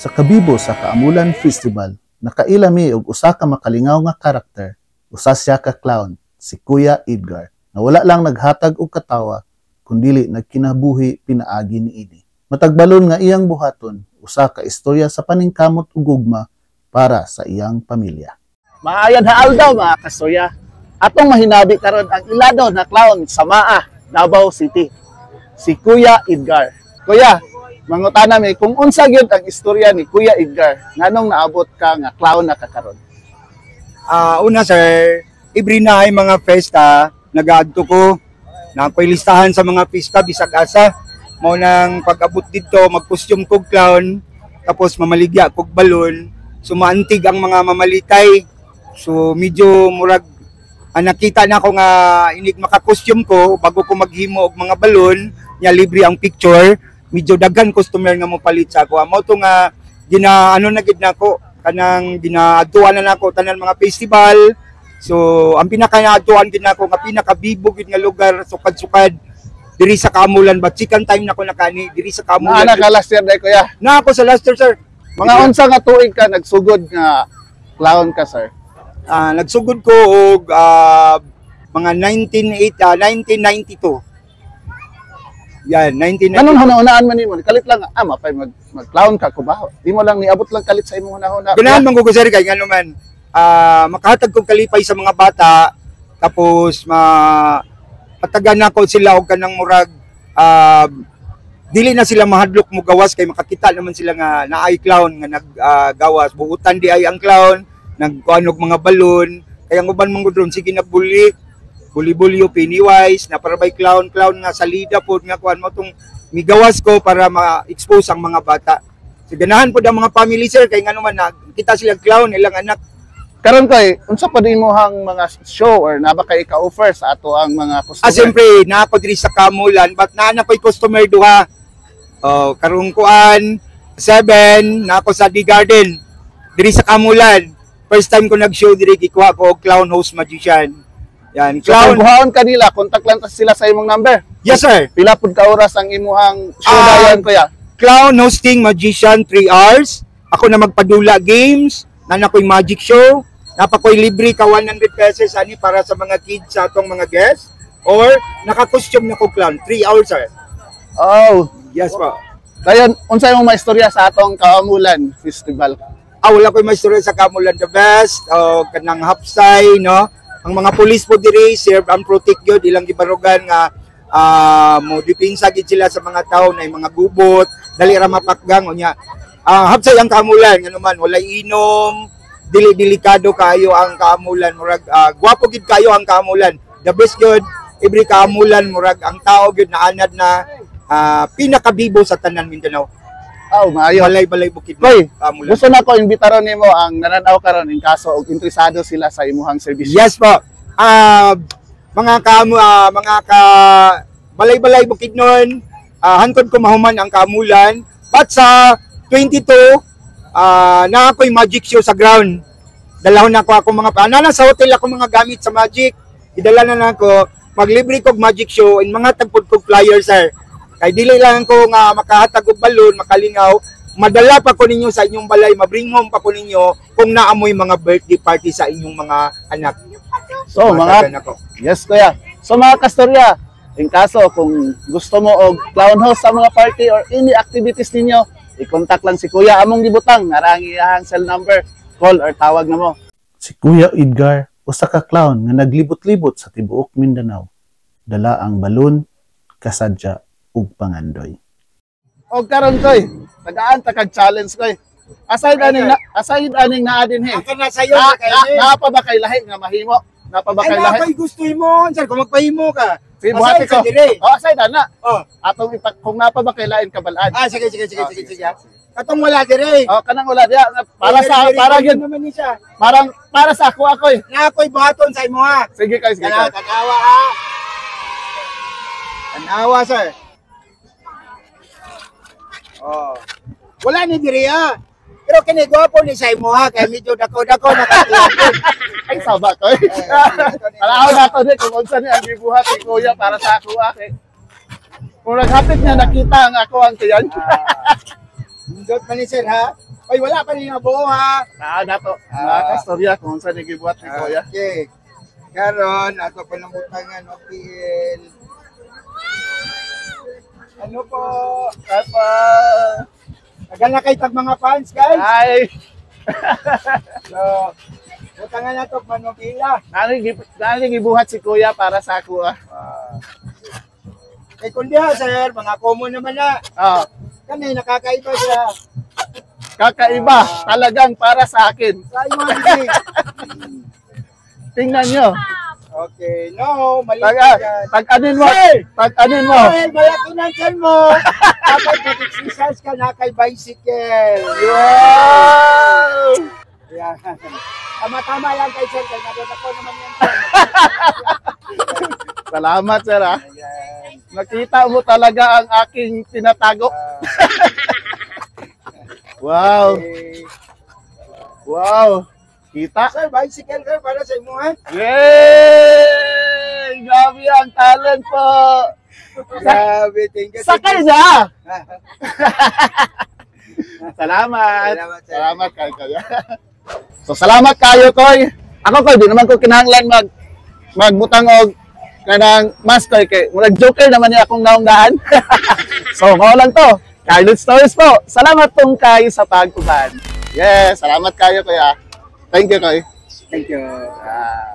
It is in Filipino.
Sa kabibo sa Kaamulan Festival, nakailami og usa ka makalingaw nga karakter, usa siya ka clown, si Kuya Edgar, na wala lang naghatag og katawa, kundili nagkinabuhi pinaagi niini. Matagbalon nga iyang buhaton, usa ka istorya sa paningkamot ug gugma para sa iyang pamilya. Maayad haal daw mga kastorya. Atong mahinabi karon ang ilado na clown sa Maa, Davao City, si Kuya Edgar. Kuya, mangutana mi kung unsa gyud ang istorya ni Kuya Edgar nganong naabot ka nga clown na kakaron. Una sir, every na ay mga festa, nag-aadto ko na ako'y listahan sa mga pista bisag asa. Mao nang pag-abot dito, mag-costume kog clown, tapos mamaligya kog balon, sumaantig ang mga mamalitay. So medyo murag nakita na ko nga inig maka-costume ko bago ko maghimo og mga balon, nya libre ang picture. Medyo daghan customer nga mo palit sa ako. Mao to nga ginaano na gid nako kanang ginaadtuan na nako tanan mga festival. So ang pinaka-naadtuan gid nako nga pinakabibo gid nga lugar sukad-sukad diri sa Kaamulan, but second time nako nakani diri sa Kaamulan. Ana ka last year day kuya. Na ako sa last year sir. Mga unsa nga tuig ka nagsugod nga clown ka sir? Nagsugod ko og mga 1992. Yan, 1992. Anong hunahunaan man nimo? Kalit lang mapay mag-clown ka kubaho. Di mo lang niabot lang kalit sa imong hunahuna. Ganahan man ko sir kay ngano man makahatag kog kalipay sa mga bata, tapos patagan nako sila og kanang murag dili na sila mahadlok mo gawas kay makakita naman sila nga naay clown nga naggawas. Buutan di ay ang clown, nagkuanog mga balon, kaya ang uban mong gudron sige nagbuli. Buli-bulyo, Pennywise, na para by clown nga salida po nga kuan mo tong migawas ko para ma-expose ang mga bata. So ganahan po ang mga family sir kay ngano man kita sila clown ilang anak. Karon kay unsa pa din mo hang mga show or naba kay ka-offer sa ato ang mga customer? Siyempre na ako diri sa Kaamulan but na ko'y customer duha. Karong kuan 7 na ako sa The Garden diri sa Kaamulan. First time ko nag-show diri gikuha ko og clown host magician. Yan, clown. So, buhaon kanila, contact lang sila sa imong number. Yes, sir. Pila pud ka oras ang imuhang show dayon kuya? Clown hosting magician 3 hours. Ako na magpadula games, na ko'y magic show, napakoy libre ka 100 pesos ani para sa mga kids sa atong mga guests, or naka-costume na ko clown 3 hours, sir. Oh, yes po. Dayon, unsa imong maistorya sa atong Kaamulan Festival? Wala ko'y maistorya sa Kaamulan the best, kanang hapsay, no? Ang mga pulis po diri serve and protect yun, ilang gibarugan nga mo dipinsa gid sila sa mga tao na mga gubot, dali ra mapakgang unya. Hapsay ang Kaamulan ngano man walay inom, delikado kayo ang Kaamulan, murag gwapo gid kayo ang Kaamulan. The best good every Kaamulan murag ang tao gid naanad na pinakabibo sa tanan Mindanao. Maayo. Balay bukid Koy, gusto na ko imbitaron nimo ang nananaw karon in kaso og interesado sila sa imuhang serbisyo. Yes po. Mga balay bukid noon, hangtod ko mahuman ang Kaamulan. But sa 22, na ako'y magic show sa ground. Dalahon na ako mga sa hotel ako mga gamit sa magic. Idala na ako maglibre kog magic show in mga tagpod kog flyer sir. Kay dili lang ko nga makahatag og balon, makalingaw, madala pa ko ninyo sa inyong balay, mabring home pa ko ninyo kung naamoy mga birthday party sa inyong mga anak. So yes kuya. So mga kastorya, in kaso kung gusto mo og clown host sa mga party or any activities ninyo, i-contact lang si Kuya among gibutang narang iyang cell number, call or tawag na mo. Si Kuya Edgar, usa ka clown nga naglibot-libot sa tibuok Mindanao. Dala ang balon, kasadya ug pangandoy. Og karon koy, tagaan ta kag challenge koy. Aside aning naa din he. Aka na sayo kay pa ba kay lahi nga mahimo? Napa ba kay lahi? Ay gusto mo, sir, kung magpahimo ka. Sige, buhati ko. Aside na. Atong kung napa ba kay lain kabalaan. Sige. Katong wala dire. Kanang wala diya para sa para gyud naman ni siya. Parang para sa ako ako'y. Na ako'y buhaton sa imo ha. Sige kay sige. Tanawa ha. Tanawa sir. Wala ni diri ha. Pero kini gwapo ni sa imo ha kay medyo dako-dako nakatulog. Ay saba ko. Alaw na to ni kung unsa ni ang gibuhat ni Kuya para sa ako ake. Kung naghapit niya nakita ang ako ang tiyan. Indot man ni sir ha. Ay, wala pa rin nga buo ha. Nato. Ah. Kastorya kung saan nagibuhat ni Kuya. Okay. Karon, ato pa ng butangan, OPL. Ano po? Apa? Nagana kay tag mga fans, guys. Ay, So, butangan na to, Manobila. nani gibuhat si Kuya para sa ako. Kay kundi ha, sir, mga common naman na. Oh, Kami, nakakaiba siya. kakaiba talagang para sa akin. Sa iwan Tingnan nyo. Okay, no, mali Taga, yan. tag-anin mo. Tag-anin mo. Well, malaki ng tiyan mo. Dapat mag-exercise ka na kay bicycle. Wow! Yan. Tama-tama yan kay sir. Kaya nagdadako naman yan. Salamat, sir. Ah. Ayan. Nakita mo talaga ang aking tinatago. Wow. Okay. Wow. Kita. Sir, bicycle sir, para sa imo ha. Yay! Grabe ang talent po. Grabe, thank you. Sakay na. Salamat. Salamat, sir. Salamat kayo. So salamat kayo, Koy. Ako, Koy, di naman ko kinahanglan magbutang og kanang master kay murag joker naman niya akong naunggahan. So, mao lang to. Carlos Stories po. Salamat pong kayo sa pagkuban. Yes, salamat kayo, Kuya. Thank you, Koy. Thank you. Ah.